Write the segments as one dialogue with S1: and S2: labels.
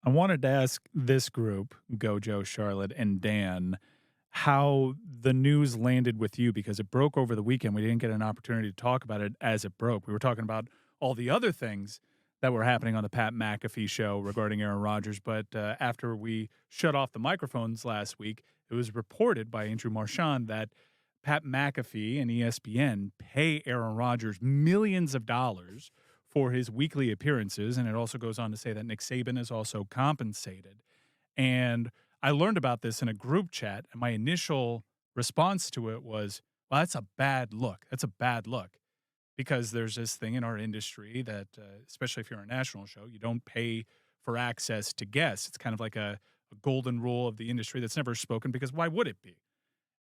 S1: I wanted to ask this group, Gojo, Charlotte, and Dan, how the news landed with you because it broke over the weekend. We didn't get an opportunity to talk about it as it broke. We were talking about all the other things that were happening on the Pat McAfee show regarding Aaron Rodgers. But after we shut off the microphones last week, it was reported by Andrew Marchand that Pat McAfee and ESPN pay Aaron Rodgers millions of dollars for his weekly appearances. And it also goes on to say that Nick Saban is also compensated. And I learned about this in a group chat, and my initial response to it was, well, that's a bad look. That's a bad look because there's this thing in our industry that, especially if you're a national show, you don't pay for access to guests. It's kind of like a golden rule of the industry that's never spoken because why would it be?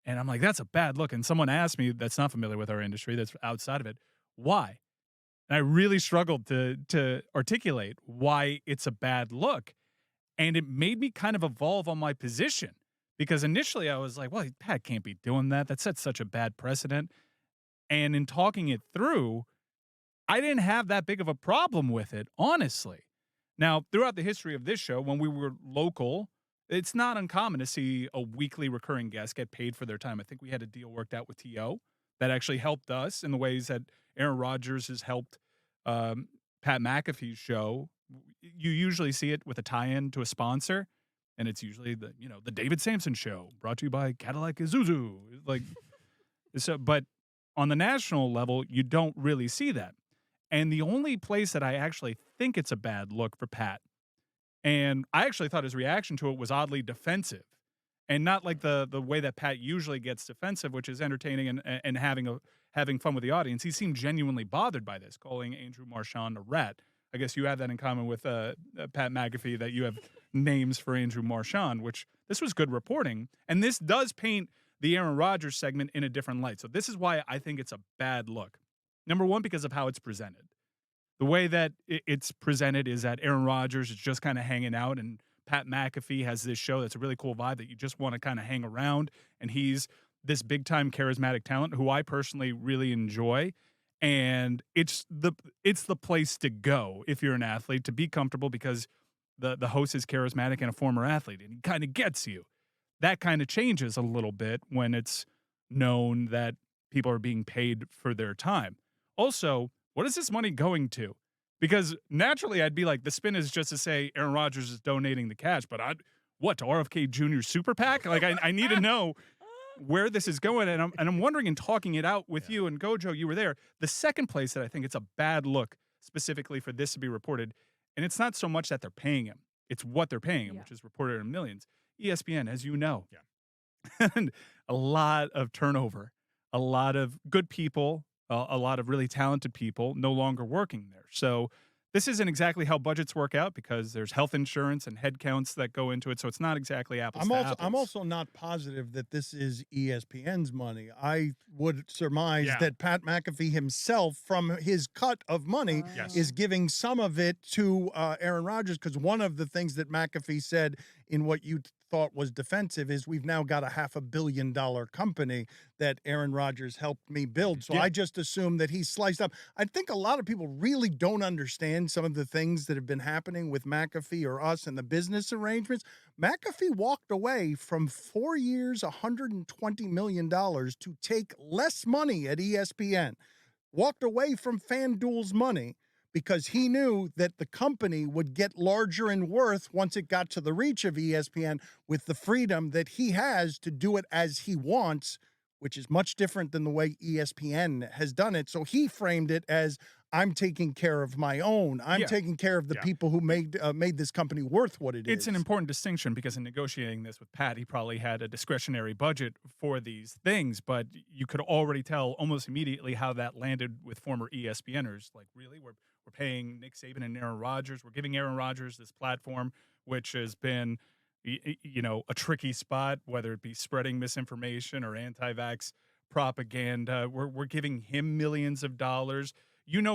S1: And I'm like, that's a bad look. And someone asked me that's not familiar with our industry, that's outside of it, why? And I really struggled to articulate why it's a bad look. And it made me kind of evolve on my position because initially I was like, well, Pat can't be doing that. That sets such a bad precedent. And in talking it through, I didn't have that big of a problem with it, honestly. Now, throughout the history of this show, when we were local, it's not uncommon to see a weekly recurring guest get paid for their time. I think we had a deal worked out with TO that actually helped us in the ways that Aaron Rodgers has helped Pat McAfee's show. You usually see it with a tie-in to a sponsor, and it's usually the David Sampson Show, brought to you by Cadillac Isuzu. Like, so, but on the national level, you don't really see that. And the only place that I actually think it's a bad look for Pat, and I actually thought his reaction to it was oddly defensive, and not like the way that Pat usually gets defensive, which is entertaining and having fun with the audience. He seemed genuinely bothered by this, calling Andrew Marchand a rat. I guess you have that in common with Pat McAfee, that you have names for Andrew Marchand, which this was good reporting. And this does paint the Aaron Rodgers segment in a different light. So this is why I think it's a bad look. Number one, because of how it's presented. The way that it's presented is that Aaron Rodgers is just kind of hanging out, and Pat McAfee has this show that's a really cool vibe that you just want to kind of hang around. And he's this big-time charismatic talent who I personally really enjoy. And it's the place to go if you're an athlete, to be comfortable because the host is charismatic and a former athlete, and he kind of gets you. That kind of changes a little bit when it's known that people are being paid for their time. Also, what is this money going to? Because naturally I'd be like, the spin is just to say Aaron Rodgers is donating the cash, but to RFK Jr. Super PAC? Like I need to know where this is going, and I'm wondering, in talking it out with you and Gojo, you were there. The second place that I think it's a bad look specifically for this to be reported, and it's not so much that they're paying him, it's what they're paying him, which is reported in millions. ESPN, as you know, and a lot of turnover, a lot of good people, a lot of really talented people no longer working there. So this isn't exactly how budgets work out because there's health insurance and head counts that go into it. So it's not exactly apples to apples.
S2: I'm also not positive that this is ESPN's money. I would surmise that Pat McAfee himself, from his cut of money, is giving some of it to Aaron Rodgers, because one of the things that McAfee said in what you thought was defensive is, we've now got a $500 million company that Aaron Rodgers helped me build. So I just assume that he's sliced up. I think a lot of people really don't understand some of the things that have been happening with McAfee or us and the business arrangements. McAfee walked away from 4 years, $120 million to take less money at ESPN, walked away from FanDuel's money, because he knew that the company would get larger in worth once it got to the reach of ESPN, with the freedom that he has to do it as he wants, which is much different than the way ESPN has done it. So he framed it as, I'm taking care of my own. I'm taking care of the people who made this company worth what it is.
S1: It's an important distinction because in negotiating this with Pat, he probably had a discretionary budget for these things, but you could already tell almost immediately how that landed with former ESPNers. Like, really? We're paying Nick Saban and Aaron Rodgers. We're giving Aaron Rodgers this platform, which has been, a tricky spot, whether it be spreading misinformation or anti-vax propaganda. We're giving him millions of dollars.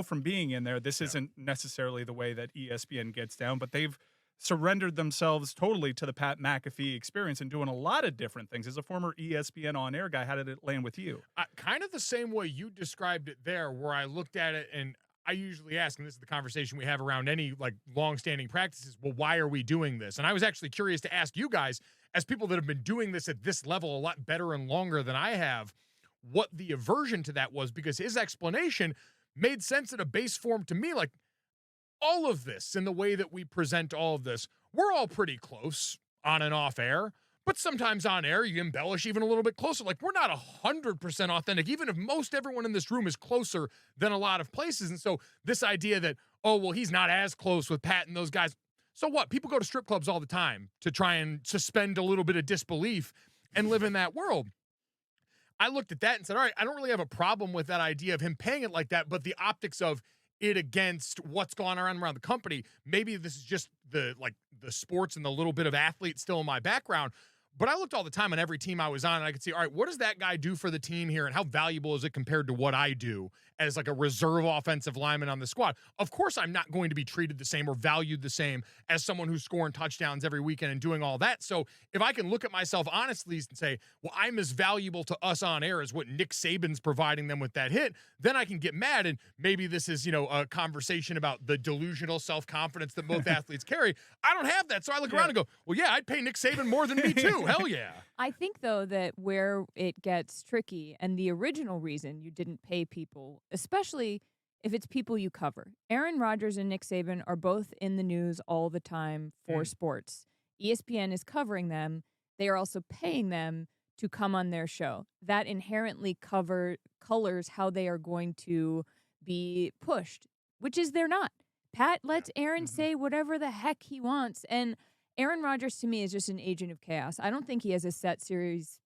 S1: From being in there, this isn't necessarily the way that ESPN gets down, but they've surrendered themselves totally to the Pat McAfee experience and doing a lot of different things. As a former ESPN on-air guy, how did it land with you?
S3: Kind of the same way you described it there, where I looked at it and I usually ask, and this is the conversation we have around any like long-standing practices, well, why are we doing this? And I was actually curious to ask you guys, as people that have been doing this at this level a lot better and longer than I have, what the aversion to that was, because his explanation made sense in a base form to me. Like, all of this, in the way that we present all of this, we're all pretty close on and off air. But sometimes on air, you embellish even a little bit closer. Like, we're not 100% authentic, even if most everyone in this room is closer than a lot of places. And so this idea that, oh, well, he's not as close with Pat and those guys. So what? People go to strip clubs all the time to try and suspend a little bit of disbelief and live in that world. I looked at that and said, all right, I don't really have a problem with that idea of him paying it like that, but the optics of it against what's going on around the company, maybe this is just the sports and the little bit of athlete still in my background. But I looked all the time on every team I was on, and I could see, all right, what does that guy do for the team here, and how valuable is it compared to what I do as like a reserve offensive lineman on the squad? Of course, I'm not going to be treated the same or valued the same as someone who's scoring touchdowns every weekend and doing all that. So if I can look at myself honestly and say, well, I'm as valuable to us on air as what Nick Saban's providing them with that hit, then I can get mad. And maybe this is, a conversation about the delusional self-confidence that both athletes carry. I don't have that. So I look around and go, well, yeah, I'd pay Nick Saban more than me too. Hell yeah.
S4: I think, though, that where it gets tricky, and the original reason you didn't pay people, especially if it's people you cover. Aaron Rodgers and Nick Saban are both in the news all the time for sports. ESPN is covering them. They are also paying them to come on their show. That inherently colors how they are going to be pushed, which is they're not. Pat lets Aaron say whatever the heck he wants, and Aaron Rodgers, to me, is just an agent of chaos. I don't think he has a set series.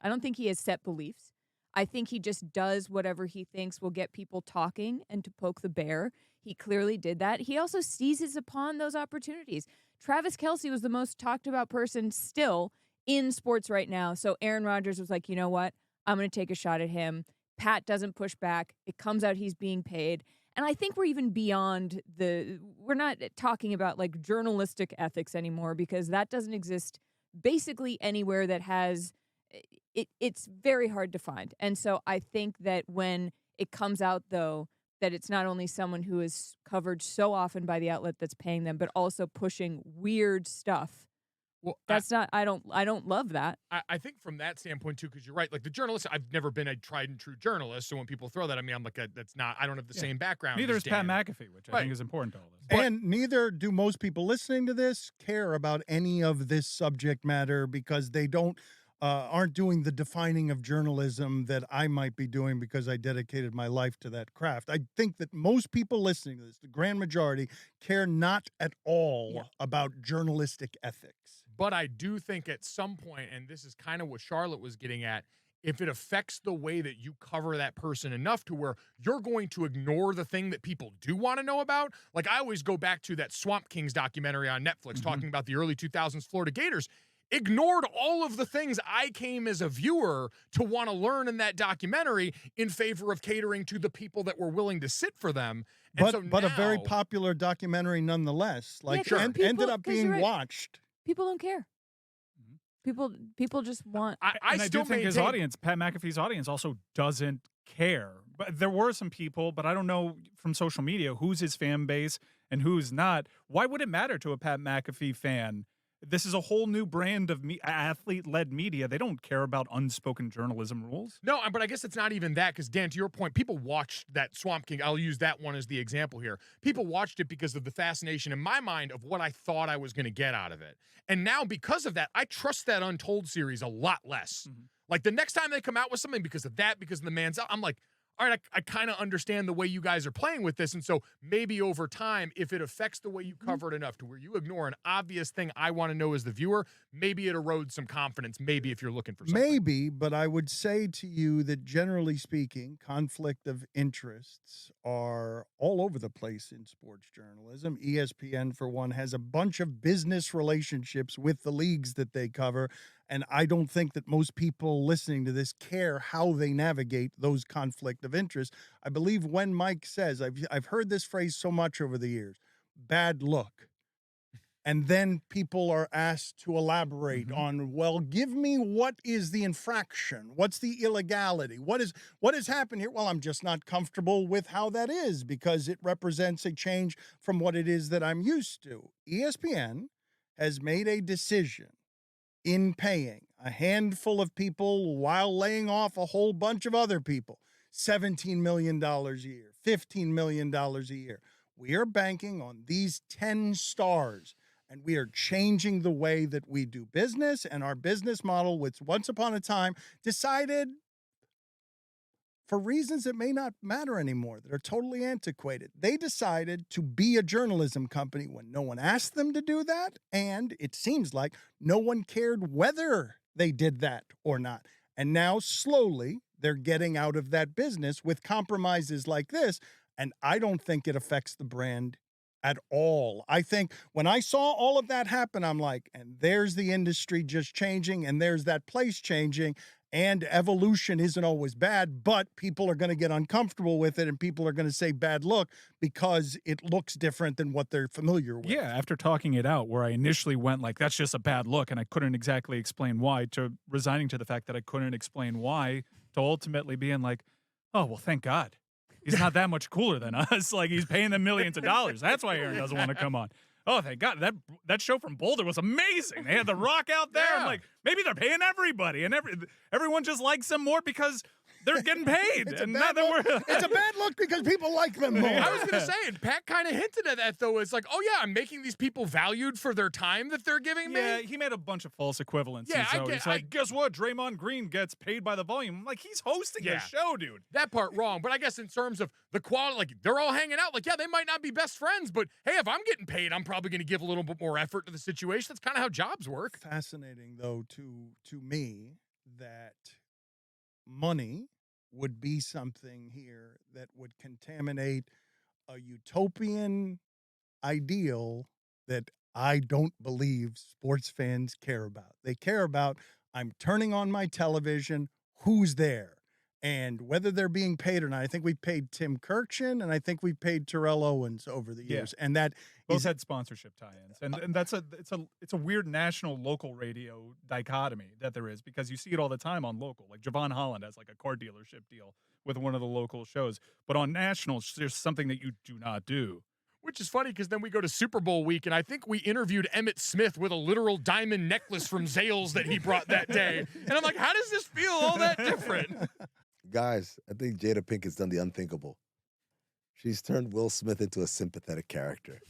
S4: I don't think he has set beliefs. I think he just does whatever he thinks will get people talking and to poke the bear. He clearly did that. He also seizes upon those opportunities. Travis Kelce was the most talked about person still in sports right now. So Aaron Rodgers was like, you know what? I'm going to take a shot at him. Pat doesn't push back. It comes out he's being paid. And I think we're even beyond we're not talking about like journalistic ethics anymore, because that doesn't exist basically anywhere that has it's very hard to find. And so I think that when it comes out, though, that it's not only someone who is covered so often by the outlet that's paying them, but also pushing weird stuff. Well, I don't love that.
S3: I think from that standpoint too, because you're right. Like the journalist, I've never been a tried and true journalist. So when people throw that at me, I'm like, that's not. I don't have the same background.
S1: Neither is Pat McAfee, which I think is important to all this.
S2: And neither do most people listening to this care about any of this subject matter, because they aren't doing the defining of journalism that I might be doing, because I dedicated my life to that craft. I think that most people listening to this, the grand majority, care not at all about journalistic ethics.
S3: But I do think at some point, and this is kind of what Charlotte was getting at, if it affects the way that you cover that person enough to where you're going to ignore the thing that people do want to know about. Like I always go back to that Swamp Kings documentary on Netflix talking about the early 2000s Florida Gators. Ignored all of the things I came as a viewer to want to learn in that documentary in favor of catering to the people that were willing to sit for them. And
S2: but a very popular documentary nonetheless. Like ended up being watched.
S4: People don't care. People just want.
S1: I still think his audience, Pat McAfee's audience, also doesn't care. But there were some people, but I don't know from social media who's his fan base and who's not. Why would it matter to a Pat McAfee fan? This is a whole new brand of athlete-led media. They don't care about unspoken journalism rules.
S3: No, but I guess it's not even that, because, Dan, to your point, people watched that Swamp King. I'll use that one as the example here. People watched it because of the fascination in my mind of what I thought I was going to get out of it. And now, because of that, I trust that Untold series a lot less. Like, the next time they come out with something because of that, because of the man's out, I'm like, all right, I kind of understand the way you guys are playing with this. And so maybe over time, if it affects the way you cover it enough to where you ignore an obvious thing I want to know as the viewer, maybe it erodes some confidence, maybe if you're looking for something.
S2: Maybe, but I would say to you that generally speaking, conflict of interests are all over the place in sports journalism. ESPN, for one, has a bunch of business relationships with the leagues that they cover. And I don't think that most people listening to this care how they navigate those conflict of interest. I believe when Mike says, I've heard this phrase so much over the years, bad look. And then people are asked to elaborate on, well, give me what is the infraction? What's the illegality? What has happened here? Well, I'm just not comfortable with how that is because it represents a change from what it is that I'm used to. ESPN has made a decision in paying a handful of people while laying off a whole bunch of other people, $17 million a year, $15 million a year. We are banking on these 10 stars. And we are changing the way that we do business, and our business model, which once upon a time decided for reasons that may not matter anymore, that are totally antiquated. They decided to be a journalism company when no one asked them to do that, and it seems like no one cared whether they did that or not. And now, slowly, they're getting out of that business with compromises like this, and I don't think it affects the brand at all. I think when I saw all of that happen, I'm like, and there's the industry just changing, and there's that place changing, and evolution isn't always bad, but people are going to get uncomfortable with it, and people are going to say bad look because it looks different than what they're familiar with.
S1: Yeah, after talking it out, where I initially went like, that's just a bad look, and I couldn't exactly explain why, to resigning to the fact that I couldn't explain why, to ultimately being like, oh, well, thank God. He's not that much cooler than us. Like, he's paying them millions of dollars. That's why Aaron doesn't want to come on. Oh, thank God. That show from Boulder was amazing. They had The Rock out there. Yeah. I'm like, maybe they're paying everybody, and everyone just likes them more because they're getting paid.
S2: It's a bad look because people like them more.
S3: I was going to say, and Pat kind of hinted at that, though. It's like, oh, yeah, I'm making these people valued for their time that they're giving me.
S1: Yeah, he made a bunch of false equivalencies. Yeah, he's like, guess what? Draymond Green gets paid by the volume. I'm like, he's hosting the show, dude.
S3: That part wrong. But I guess in terms of the quality, like, they're all hanging out. Like, yeah, they might not be best friends, but, hey, if I'm getting paid, I'm probably going to give a little bit more effort to the situation. That's kind of how jobs work.
S2: Fascinating, though, to me, that money would be something here that would contaminate a utopian ideal that I don't believe sports fans care about. They care about, I'm turning on my television, who's there? And whether they're being paid or not. I think we paid Tim Kirkshin, and I think we paid Terrell Owens over the years. And that
S1: both had sponsorship tie-ins. And that's it's a weird national local radio dichotomy that there is, because you see it all the time on local. Like Javon Holland has like a car dealership deal with one of the local shows. But on national, there's something that you do not do.
S3: Which is funny because then we go to Super Bowl week, and I think we interviewed Emmitt Smith with a literal diamond necklace from Zales that he brought that day. And I'm like, how does this feel all that different?
S5: Guys, I think Jada Pinkett's done the unthinkable. She's turned Will Smith into a sympathetic character.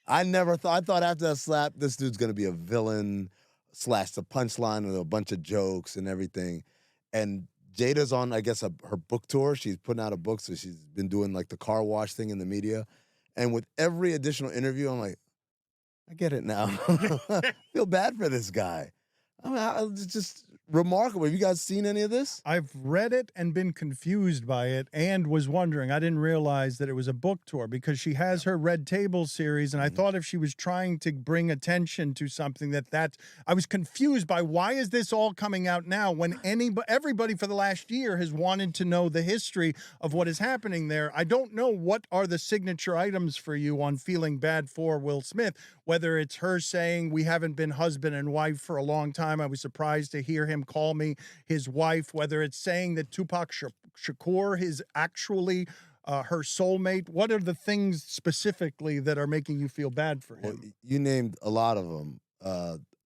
S5: I thought after that slap, this dude's going to be a villain / the punchline with a bunch of jokes and everything. And Jada's on, I guess, her book tour. She's putting out a book, so she's been doing like the car wash thing in the media. And with every additional interview, I'm like, I get it now. I feel bad for this guy. I mean, it's just remarkable. Have you guys seen any of this?
S2: I've read it and been confused by it and was wondering. I didn't realize that it was a book tour because she has her Red Table series, and I thought if she was trying to bring attention to something I was confused by why is this all coming out now when everybody for the last year has wanted to know the history of what is happening there. I don't know what are the signature items for you on feeling bad for Will Smith, whether it's her saying we haven't been husband and wife for a long time. I was surprised to hear him call me his wife, whether it's saying that Tupac Shakur is actually her soulmate. What are the things specifically that are making you feel bad for him?
S5: Well, you named a lot of them.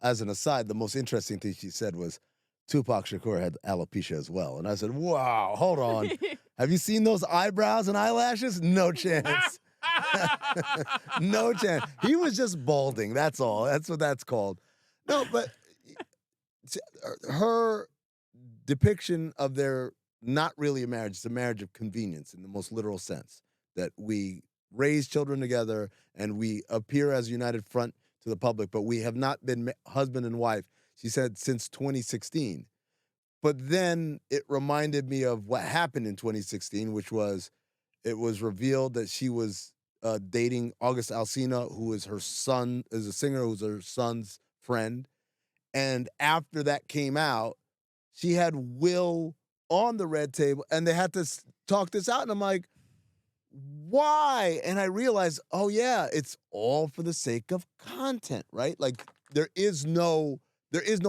S5: As an aside, the most interesting thing she said was Tupac Shakur had alopecia as well. And I said, wow, hold on. Have you seen those eyebrows and eyelashes? No chance. No chance. He was just balding. That's all. That's what that's called. No, but her depiction of their not really a marriage, it's a marriage of convenience in the most literal sense, that we raise children together and we appear as a united front to the public, but we have not been husband and wife, she said, since 2016. But then it reminded me of what happened in 2016, which was it was revealed that she was dating August Alsina, who is her son, is a singer who's her son's friend. And after that came out, she had Will on the Red Table, and they had to talk this out. And I'm like, why? And I realized, oh yeah, it's all for the sake of content, right? Like there is no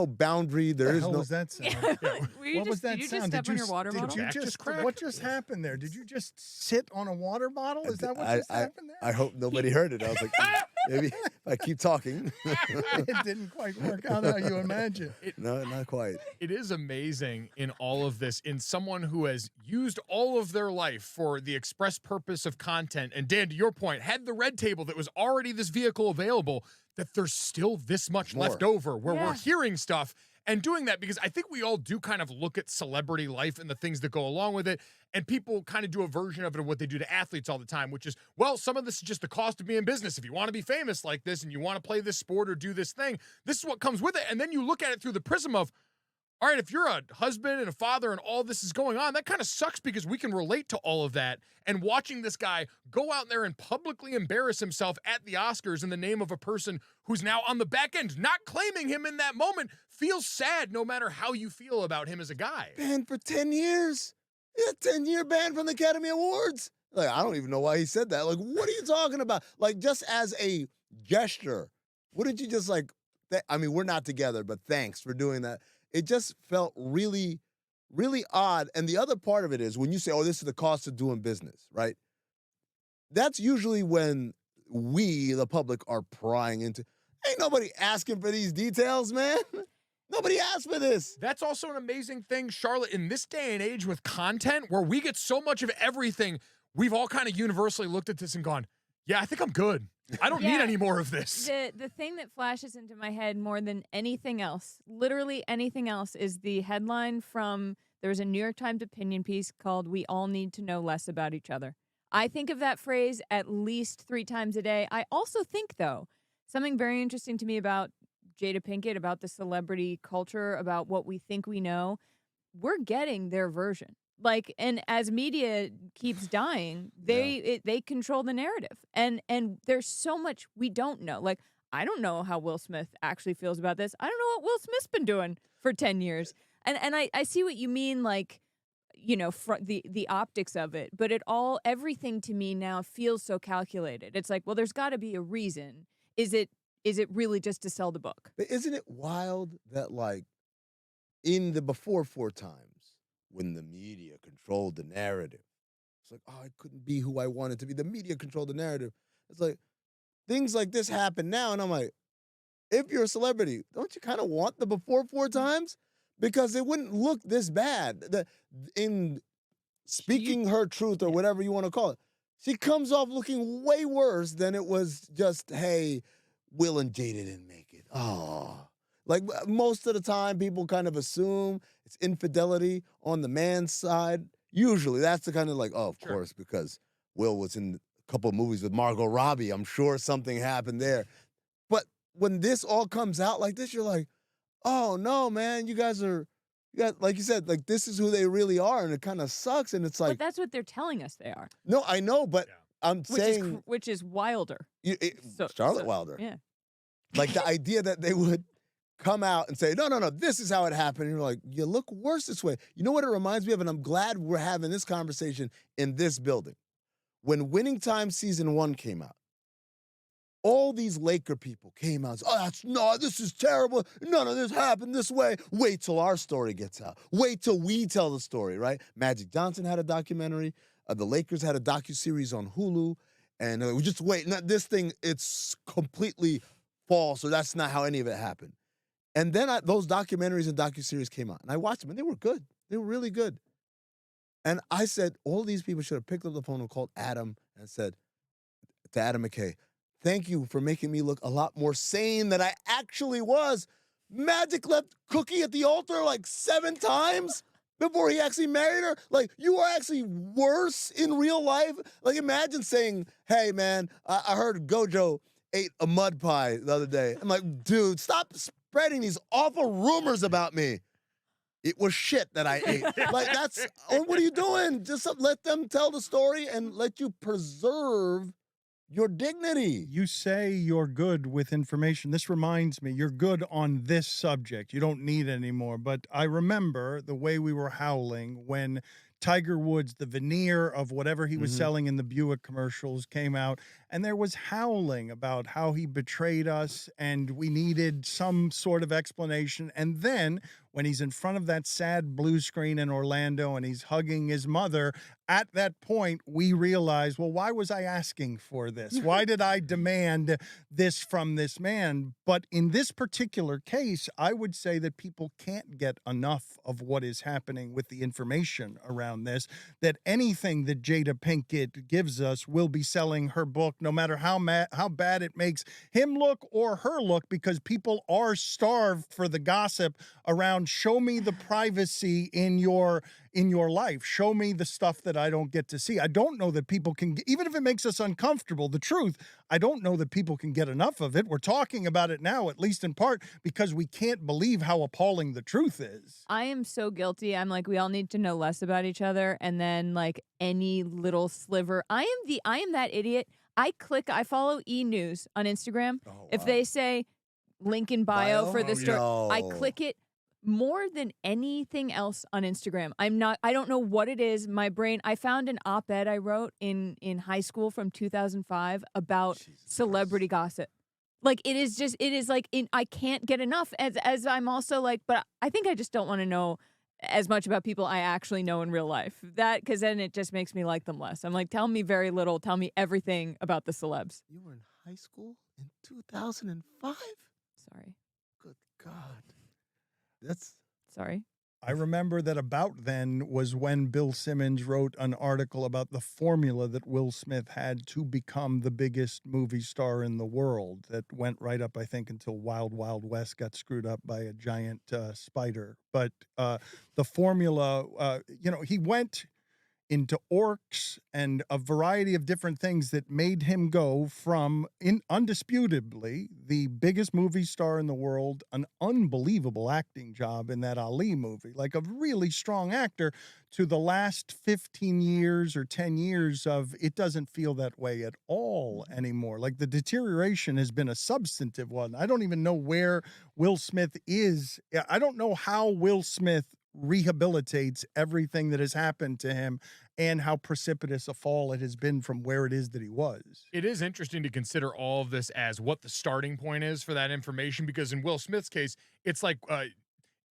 S5: boundary. There
S2: What
S5: is
S2: the hell
S5: no.
S2: was that sound?
S4: What
S2: was that
S4: did you
S2: sound?
S4: just step on your water bottle?
S2: What just happened there? Did you just sit on a water bottle? Is that what just happened there?
S5: I hope nobody heard it. I was like, maybe if I keep talking.
S2: It didn't quite work out how you imagined.
S5: No, not quite.
S3: It is amazing in all of this, in someone who has used all of their life for the express purpose of content. And Dan, to your point, had the red table that was already this vehicle available, that there's still this much left over where we're hearing stuff and doing that, because I think we all do kind of look at celebrity life and the things that go along with it. And people kind of do a version of it of what they do to athletes all the time, which is, well, some of this is just the cost of being in business. If you want to be famous like this and you want to play this sport or do this thing, this is what comes with it. And then you look at it through the prism of, all right, if you're a husband and a father and all this is going on, that kind of sucks because we can relate to all of that. And watching this guy go out there and publicly embarrass himself at the Oscars in the name of a person who's now on the back end, not claiming him in that moment, feels sad no matter how you feel about him as a guy.
S5: Banned for 10 years. Yeah, 10-year ban from the Academy Awards. Like, I don't even know why he said that. Like, what are you talking about? Like, just as a gesture, wouldn't you just like, I mean, we're not together, but thanks for doing that. It just felt really, really odd. And the other part of it is when you say, oh, this is the cost of doing business, right? That's usually when we, the public, are prying into, ain't nobody asking for these details, man. Nobody asked for this.
S3: That's also an amazing thing, Charlotte, in this day and age with content where we get so much of everything, we've all kind of universally looked at this and gone, yeah, I think I'm good. I don't need any more of this.
S4: The thing that flashes into my head more than anything else, literally anything else, is the headline from, there was a New York Times opinion piece called "We All Need to Know Less About Each Other." I think of that phrase at least 3 times a day. I also think, though, something very interesting to me about Jada Pinkett, about the celebrity culture, about what we think we know, we're getting their version. Like, and as media keeps dying, they control the narrative. And there's so much we don't know. Like, I don't know how Will Smith actually feels about this. I don't know what Will Smith's been doing for 10 years. And I see what you mean, like, you know, the optics of it, but everything to me now feels so calculated. It's like, well, there's got to be a reason. Is it really just to sell the book?
S5: But isn't it wild that, like, in the before 4 times, when the media controlled the narrative, it's like, oh, I couldn't be who I wanted to be. The media controlled the narrative. It's like, things like this happen now, and I'm like, if you're a celebrity, don't you kind of want the before 4 times? Because it wouldn't look this bad. In speaking her truth or whatever you want to call it, she comes off looking way worse than it was just, hey, Will and Jada didn't make it. Oh. Like, most of the time, people kind of assume it's infidelity on the man's side. Usually, that's the kind of like, oh, of course, because Will was in a couple of movies with Margot Robbie. I'm sure something happened there. But when this all comes out like this, you're like, oh, no, man, you guys, like you said, like, this is who they really are, and it kind of sucks, and it's like.
S4: But that's what they're telling us they are.
S5: No, I know, but I'm saying.
S4: Which is wilder.
S5: Charlotte Wilder.
S4: Yeah.
S5: Like, the idea that they would come out and say, no, this is how it happened. And you're like, you look worse this way. You know what it reminds me of? And I'm glad we're having this conversation in this building. When Winning Time Season 1 came out, all these Laker people came out and said, oh, this is terrible. None of this happened this way. Wait till our story gets out. Wait till we tell the story, right? Magic Johnson had a documentary. The Lakers had a docuseries on Hulu. And we just wait. No, this thing, it's completely false, or that's not how any of it happened. And then those documentaries and docuseries came out, and I watched them, and they were good. They were really good. And I said, all these people should have picked up the phone and called Adam and said to Adam McKay, thank you for making me look a lot more sane than I actually was. Magic left Cookie at the altar like 7 times before he actually married her. Like, you are actually worse in real life. Like, imagine saying, hey, man, I heard GoJo ate a mud pie the other day. I'm like, dude, stop spreading these awful rumors about me. It was shit that I ate. Like, what are you doing? Just let them tell the story and let you preserve your dignity.
S2: You say you're good with information. This reminds me, you're good on this subject. You don't need any more. But I remember the way we were howling when Tiger Woods, the veneer of whatever he was selling in the Buick commercials came out, and there was howling about how he betrayed us, and we needed some sort of explanation. And then when he's in front of that sad blue screen in Orlando and he's hugging his mother, at that point, we realize, well, why was I asking for this? Why did I demand this from this man? But in this particular case, I would say that people can't get enough of what is happening with the information around this, that anything that Jada Pinkett gives us will be selling her book, no matter how bad it makes him look or her look, because people are starved for the gossip around, show me the privacy in your life. Show me the stuff that I don't get to see. I don't know that people can, even if it makes us uncomfortable, the truth, I don't know that people can get enough of it. We're talking about it now, at least in part, because we can't believe how appalling the truth is.
S4: I am so guilty. I'm like, we all need to know less about each other. And then like any little sliver, I am that idiot. I follow E-News on Instagram.
S5: Oh, wow.
S4: If they say link in bio for this story,
S5: No.
S4: I click it. More than anything else on Instagram. I don't know what it is. My brain, I found an op-ed I wrote in high school from 2005 about celebrity gossip. Like it is like I can't get enough as I'm also like, but I think I just don't want to know as much about people I actually know in real life. Because then it just makes me like them less. I'm like, tell me very little, tell me everything about the celebs.
S5: You were in high school in 2005?
S4: Sorry.
S5: Good God.
S4: Sorry.
S2: I remember that about then was when Bill Simmons wrote an article about the formula that Will Smith had to become the biggest movie star in the world, that went right up, I think, until Wild Wild West got screwed up by a giant spider. But the formula, he went into orcs and a variety of different things that made him go from, undisputably, the biggest movie star in the world, an unbelievable acting job in that Ali movie, like a really strong actor, to the last 15 years or 10 years of it doesn't feel that way at all anymore. Like the deterioration has been a substantive one. I don't even know where Will Smith is. I don't know how Will Smith rehabilitates everything that has happened to him and how precipitous a fall it has been from where it is that he was.
S3: It is interesting to consider all of this as what the starting point is for that information, because in Will Smith's case, it's like, I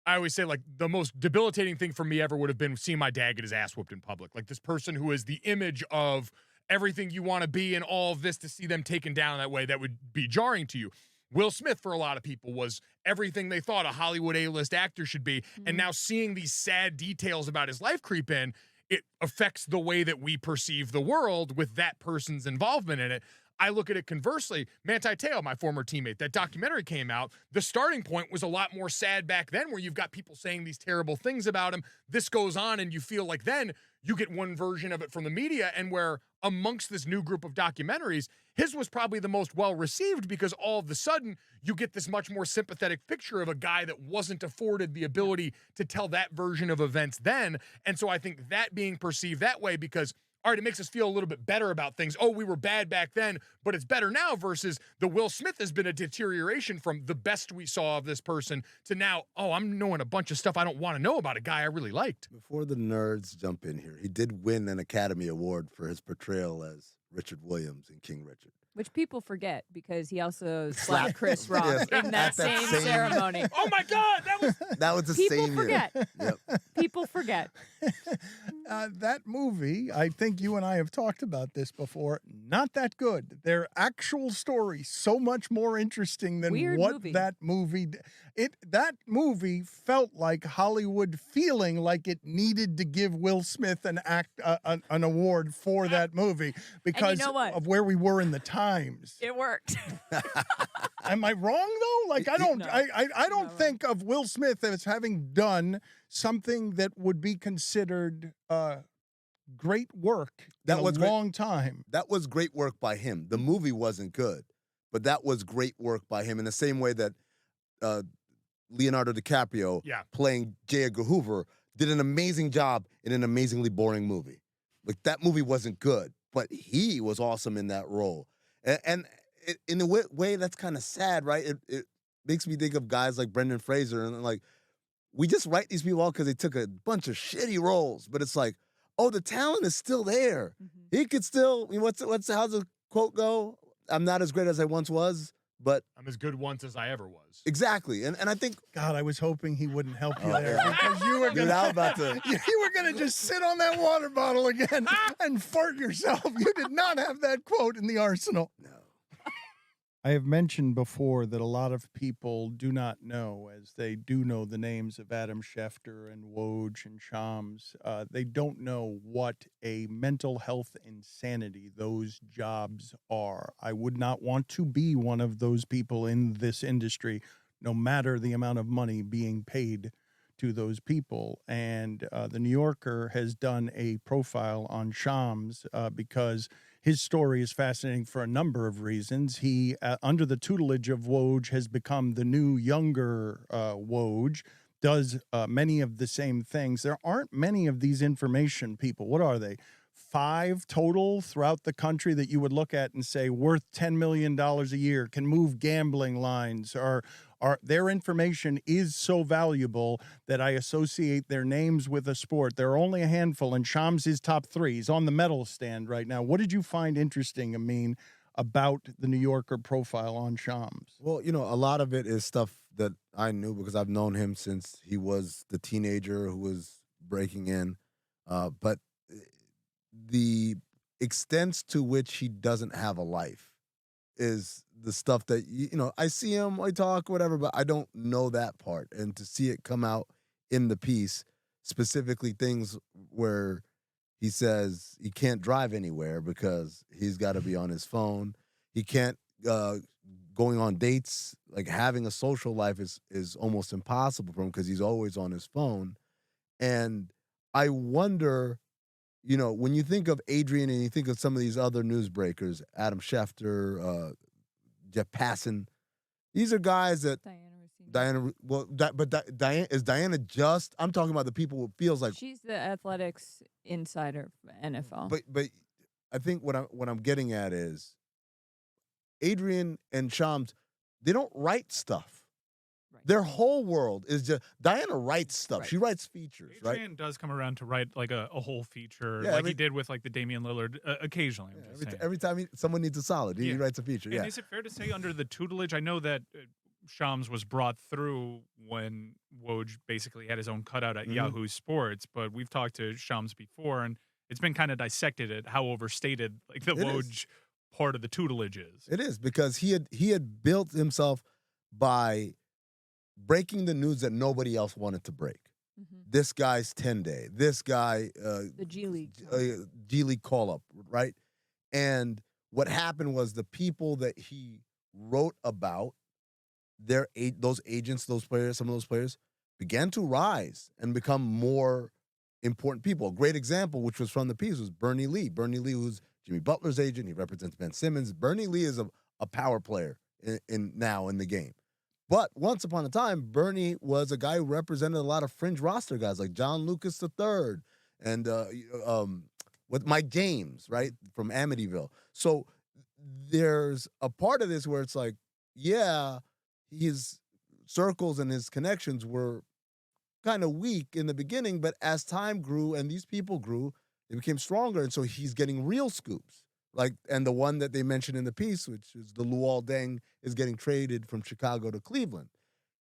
S3: always say, like, the most debilitating thing for me ever would have been seeing my dad get his ass whooped in public. Like this person who is the image of everything you want to be and all of this, to see them taken down that way, that would be jarring to you. Will Smith, for a lot of people, was everything they thought a Hollywood A-list actor should be. And now seeing these sad details about his life creep in, it affects the way that we perceive the world with that person's involvement in it. I look at it conversely. Manti Te'o, my former teammate, that documentary came out. The starting point was a lot more sad back then, where you've got people saying these terrible things about him. This goes on, and you feel like then you get one version of it from the media, and where amongst this new group of documentaries, his was probably the most well-received, because all of a sudden you get this much more sympathetic picture of a guy that wasn't afforded the ability to tell that version of events then. And so I think that being perceived that way, because all right, it makes us feel a little bit better about things. Oh, we were bad back then, but it's better now, versus the Will Smith has been a deterioration from the best we saw of this person to now, oh, I'm knowing a bunch of stuff I don't want to know about a guy I really liked.
S5: Before the nerds jump in here, he did win an Academy Award for his portrayal as Richard Williams in King Richard.
S4: Which people forget, because he also slapped Chris Rock
S5: Yes,
S4: in that same ceremony.
S3: Oh my God,
S5: That was the
S4: People
S5: same
S4: forget.
S5: year. Yep.
S4: People forget.
S2: That movie, I think you and I have talked about this before, not that good. Their actual story, so much more interesting than
S4: Weird
S2: what
S4: movie.
S2: that movie. That movie felt like Hollywood feeling like it needed to give Will Smith an award for that movie because
S4: know what?
S2: of where we were in the times.
S4: It worked.
S2: Am I wrong though? Like I don't,
S4: No.
S2: I don't
S4: No.
S2: think of Will Smith as having done something that would be considered great work
S5: That
S2: in
S5: was
S2: a
S5: great.
S2: long time.
S5: That was great work by him. The movie wasn't good, but that was great work by him in the same way that Leonardo DiCaprio playing J. Edgar Hoover did an amazing job in an amazingly boring movie. Like that movie wasn't good, but he was awesome in that role. And in a way that's kind of sad, right? It makes me think of guys like Brendan Fraser, and like we just write these people out because they took a bunch of shitty roles, but it's like, oh, the talent is still there. He could still, how's the quote go? I'm not as great as I once was, but
S3: I'm as good once as I ever was.
S5: Exactly. And I think,
S2: God, I was hoping he wouldn't help you there because you were
S5: dude, I was about to.
S2: you were gonna just sit on that water bottle again and fart yourself. You did not have that quote in the arsenal.
S5: No.
S2: I have mentioned before that a lot of people do not know, as they do know the names of Adam Schefter and Woj and Shams. They don't know what a mental health insanity those jobs are. I would not want to be one of those people in this industry, no matter the amount of money being paid to those people. And the New Yorker has done a profile on Shams because his story is fascinating for a number of reasons. He, under the tutelage of Woj, has become the new younger Woj, does many of the same things. There aren't many of these information people. What are they? 5 total throughout the country that you would look at and say worth $10 million a year, can move gambling lines, or their information is so valuable that I associate their names with a sport. There are only a handful, and Shams is top 3. He's on the medal stand right now. What did you find interesting, Amin, about the New Yorker profile on Shams?
S5: Well, a lot of it is stuff that I knew because I've known him since he was the teenager who was breaking in. But the extent to which he doesn't have a life is the stuff that, I see him, I talk, whatever, but I don't know that part. And to see it come out in the piece, specifically things where he says he can't drive anywhere because he's got to be on his phone. He can't, going on dates, like having a social life is almost impossible for him because he's always on his phone. And I wonder, when you think of Adrian and you think of some of these other newsbreakers, Adam Schefter, Jeff Passan, these are guys that Diana. Is Diana just? I'm talking about the people who feels like
S4: she's the athletics insider for NFL.
S5: But I think what I'm getting at is Adrian and Shams, they don't write stuff. Their whole world is just Diana writes stuff. Right. She writes features.
S1: Adrian does come around to write like a whole feature, he did with like the Damian Lillard occasionally.
S5: Every time someone needs a solid, he writes a feature.
S1: And is it fair to say under the tutelage? I know that Shams was brought through when Woj basically had his own cutout at Yahoo Sports, but we've talked to Shams before, and it's been kind of dissected at how overstated like the Woj part of the tutelage is.
S5: It is because he had built himself by breaking the news that nobody else wanted to break. This guy's 10-day. This guy,
S4: the G League,
S5: G League call-up, right? And what happened was the people that he wrote about, those agents, those players, some of those players, began to rise and become more important people. A great example, which was from the piece, was Bernie Lee. Bernie Lee, who's Jimmy Butler's agent, he represents Ben Simmons. Bernie Lee is a power player now in the game. But once upon a time, Bernie was a guy who represented a lot of fringe roster guys like John Lucas III and with Mike James, right, from Amityville. So there's a part of this where it's like, his circles and his connections were kind of weak in the beginning, but as time grew and these people grew, they became stronger. And so he's getting real scoops. And the one that they mentioned in the piece, which is the Luol Deng is getting traded from Chicago to Cleveland.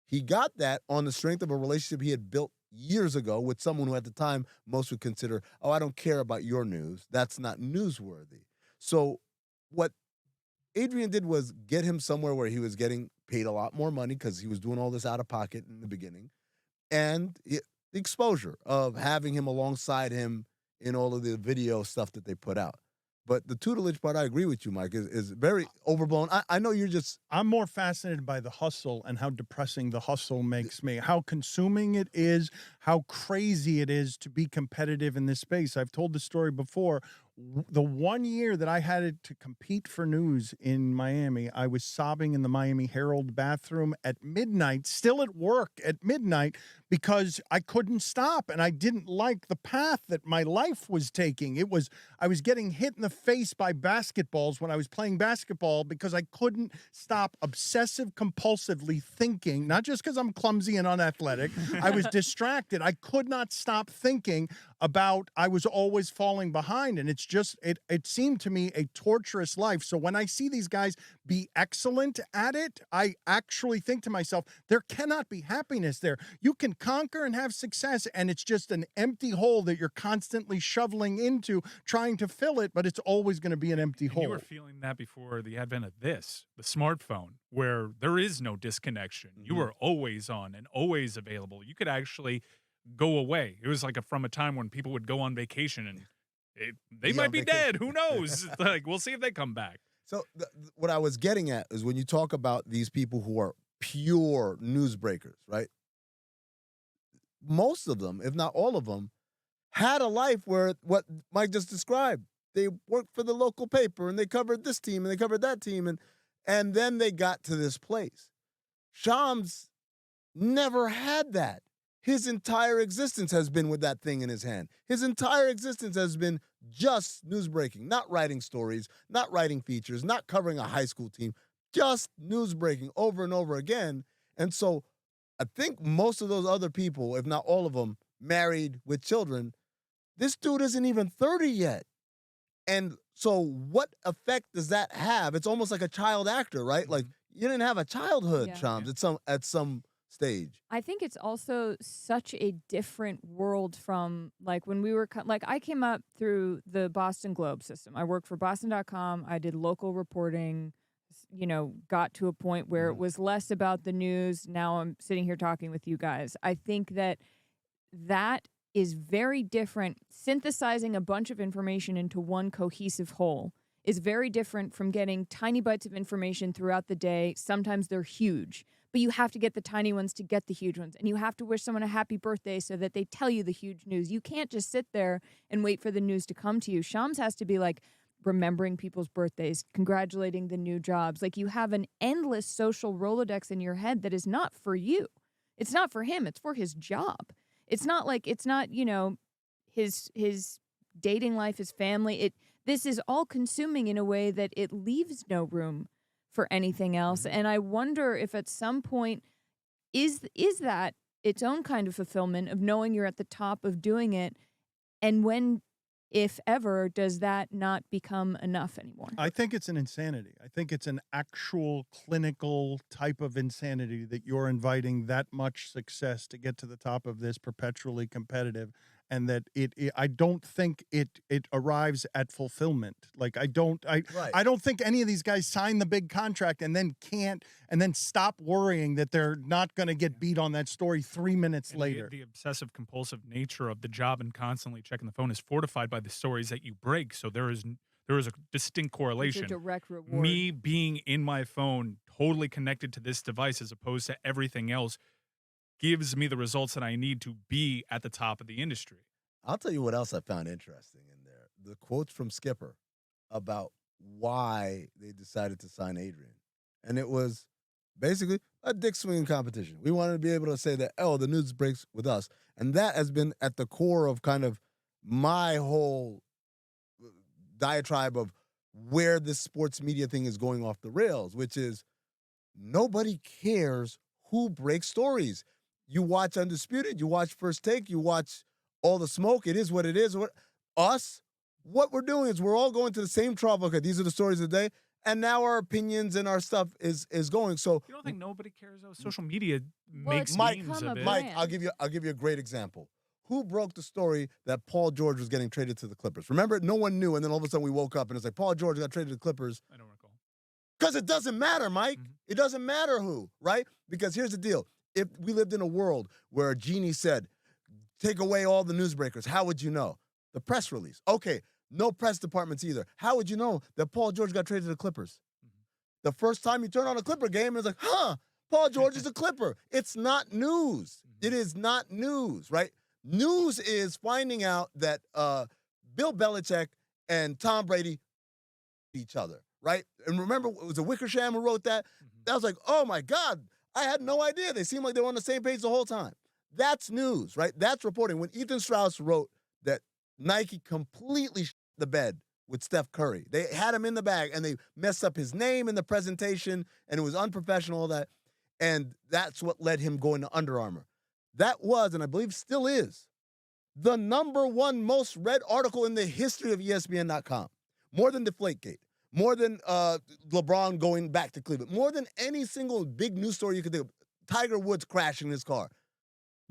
S5: He got that on the strength of a relationship he had built years ago with someone who at the time most would consider, I don't care about your news. That's not newsworthy. So what Adrian did was get him somewhere where he was getting paid a lot more money because he was doing all this out of pocket in the beginning. And the exposure of having him alongside him in all of the video stuff that they put out. But the tutelage part, I agree with you, Mike, is very overblown. I know you're just...
S2: I'm more fascinated by the hustle and how depressing the hustle makes me, how consuming it is, how crazy it is to be competitive in this space. I've told the story before. The 1 year that I had to compete for news in Miami, I was sobbing in the Miami Herald bathroom at midnight, still at work at midnight, because I couldn't stop and I didn't like the path that my life was taking. I was getting hit in the face by basketballs when I was playing basketball because I couldn't stop obsessive compulsively thinking, not just because I'm clumsy and unathletic. I was distracted. I could not stop thinking about I was always falling behind, and it's just it seemed to me a torturous life. So when I see these guys be excellent at it, I actually think to myself, there cannot be happiness there. You can conquer and have success, and it's just an empty hole that you're constantly shoveling into, trying to fill it, but it's always going to be an empty hole.
S1: You were feeling that before the advent of the smartphone, where there is no disconnection. You were always on and always available. You could actually go away. It was like from a time when people would go on vacation and they might be dead. Who knows? Like, we'll see if they come back.
S5: So what I was getting at is when you talk about these people who are pure newsbreakers, right? Most of them, if not all of them, had a life where what Mike just described. They worked for the local paper and they covered this team and they covered that team and then they got to this place. Shams never had that. His entire existence has been with that thing in his hand. His entire existence has been just newsbreaking, not writing stories, not writing features, not covering a high school team, just newsbreaking over and over again. And so I think most of those other people, if not all of them, married with children. This dude isn't even 30 yet. And so what effect does that have? It's almost like a child actor, right? Like, you didn't have a childhood, Shams, at some stage.
S4: I think it's also such a different world from like when we were like I came up through the Boston Globe system. I worked for Boston.com. I did local reporting, got to a point where it was less about the news. Now I'm sitting here talking with you guys. I think that is very different. Synthesizing a bunch of information into one cohesive whole is very different from getting tiny bites of information throughout the day. Sometimes they're huge, but you have to get the tiny ones to get the huge ones. And you have to wish someone a happy birthday so that they tell you the huge news. You can't just sit there and wait for the news to come to you. Shams has to be like remembering people's birthdays, congratulating the new jobs. Like, you have an endless social Rolodex in your head that is not for you. It's not for him. It's for his job. It's not, his dating life, his family. This is all consuming in a way that it leaves no room for anything else. And I wonder if at some point is that its own kind of fulfillment of knowing you're at the top of doing it, and when, if ever, does that not become enough anymore?
S2: I think it's an insanity. I think it's an actual clinical type of insanity that you're inviting that much success to get to the top of this perpetually competitive, and that I don't think it arrives at fulfillment. Like, I don't think any of these guys sign the big contract and then stop worrying that they're not going to get beat on that story 3 minutes later.
S1: The obsessive compulsive nature of the job and constantly checking the phone is fortified by the stories that you break. So there is a distinct correlation.
S4: It's a direct reward.
S1: Me being in my phone, totally connected to this device as opposed to everything else, gives me the results that I need to be at the top of the industry.
S5: I'll tell you what else I found interesting in there. The quotes from Skipper about why they decided to sign Adrian. And it was basically a dick swinging competition. We wanted to be able to say that, the news breaks with us. And that has been at the core of kind of my whole diatribe of where this sports media thing is going off the rails, which is nobody cares who breaks stories. You watch Undisputed, you watch First Take, you watch All the Smoke. It is what it is. What we're doing is we're all going to the same trouble. Okay, these are the stories of the day, and now our opinions and our stuff is going. So
S1: you don't think nobody cares though? Social media
S4: makes
S1: memes of it.
S5: Mike, I'll give you a great example. Who broke the story that Paul George was getting traded to the Clippers? Remember, no one knew, and then all of a sudden we woke up and it's like Paul George got traded to the Clippers.
S1: I don't recall.
S5: Because it doesn't matter, Mike. It doesn't matter who, right? Because here's the deal. If we lived in a world where a genie said, take away all the newsbreakers, how would you know? The press release. Okay, no press departments either. How would you know that Paul George got traded to the Clippers? The first time you turn on a Clipper game, it's like, Paul George is a Clipper. It's not news. It is not news, right? News is finding out that Bill Belichick and Tom Brady each other, right? And remember, it was a Wickersham who wrote that. That was like, oh my God, I had no idea. They seemed like they were on the same page the whole time. That's news, right? That's reporting. When Ethan Strauss wrote that Nike completely shit the bed with Steph Curry, they had him in the bag and they messed up his name in the presentation and it was unprofessional, all that. And that's what led him going to Under Armour. That was, and I believe still is, The #1 most read article in the history of ESPN.com. More than Deflategate. More than LeBron going back to Cleveland. More than any single big news story you could think of. Tiger Woods crashing his car.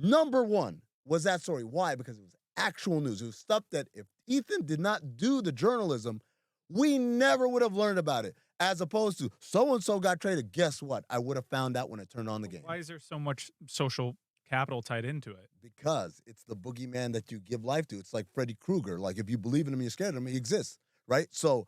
S5: #1 was that story. Why? Because it was actual news. It was stuff that if Ethan did not do the journalism, we never would have learned about it. As opposed to so-and-so got traded. Guess what? I would have found out when I turned on the game.
S1: Why is there so much social capital tied into it?
S5: Because it's the boogeyman that you give life to. It's like Freddy Krueger. Like, if you believe in him, you're scared of him, he exists, right? So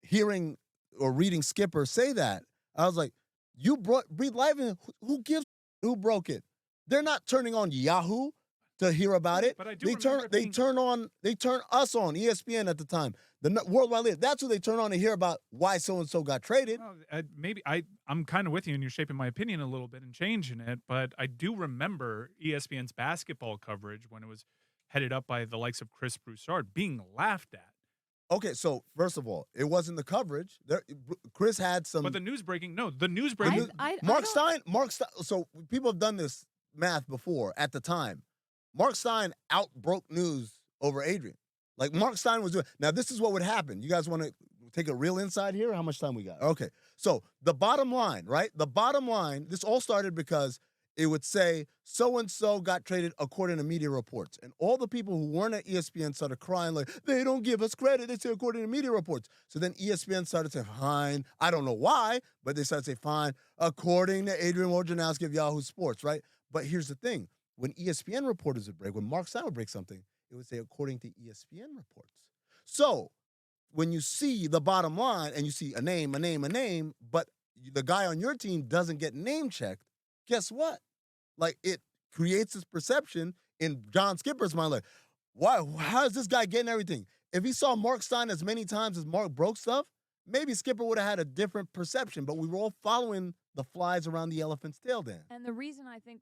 S5: hearing or reading Skipper say that, I was like, you breathe life in. Who gives? Who broke it? They're not turning on Yahoo to hear about it.
S1: But I do
S5: They turn us on, ESPN at the time, the worldwide leader. That's who they turn on to hear about why so-and-so got traded.
S1: Well, maybe I'm kind of with you, and you're shaping my opinion a little bit and changing it, but I do remember ESPN's basketball coverage when it was headed up by the likes of Chris Broussard being laughed at.
S5: Okay, so first of all, it wasn't the coverage. Chris had some.
S1: But the news breaking.
S5: Mark Stein. So people have done this math before at the time. Mark Stein outbroke news over Adrian. Like, Mark Stein was doing. Now, this is what would happen. You guys want to take a real inside here? How much time we got? Okay. So the bottom line, right? The bottom line, this all started because it would say so-and-so got traded according to media reports. And all the people who weren't at ESPN started crying like, they don't give us credit. They say according to media reports. So then ESPN started saying, fine. I don't know why, but they started saying, fine, according to Adrian Wojnarowski of Yahoo Sports, right? But here's the thing. When ESPN reporters would break, when Mark Stein would break something, it would say according to ESPN reports. So when you see the bottom line and you see a name, but the guy on your team doesn't get name checked, guess what? Like, it creates this perception in John Skipper's mind, like, why? How is this guy getting everything? If he saw Mark Stein as many times as Mark broke stuff, maybe Skipper would have had a different perception, but we were all following the flies around the elephant's tail, Dan.
S4: And the reason I think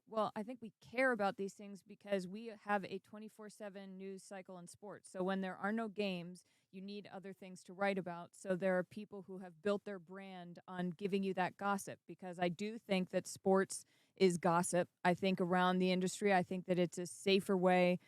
S4: we care about these things because we have a 24/7 news cycle in sports. So when there are no games, you need other things to write about. So there are people who have built their brand on giving you that gossip, because I do think that sports is gossip. I think around the industry, I think that it's a safer way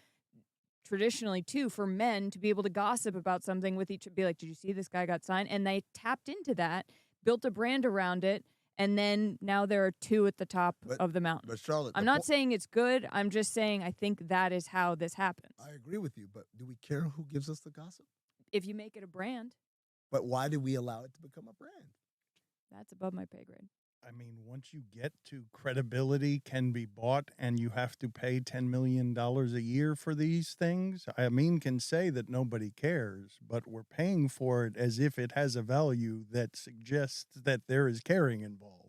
S4: traditionally too for men to be able to gossip about something with each, be like, did you see this guy got signed? And they tapped into that, built a brand around it. And then now there are two at the top of the mountain.
S5: But Charlotte,
S4: I'm not saying it's good. I'm just saying I think that is how this happens.
S5: I agree with you, but do we care who gives us the gossip?
S4: If you make it a brand.
S5: But why did we allow it to become a brand?
S4: That's above my pay grade.
S2: I mean, once you get to credibility can be bought and you have to pay $10 million a year for these things, Amin can say that nobody cares, but we're paying for it as if it has a value that suggests that there is caring involved.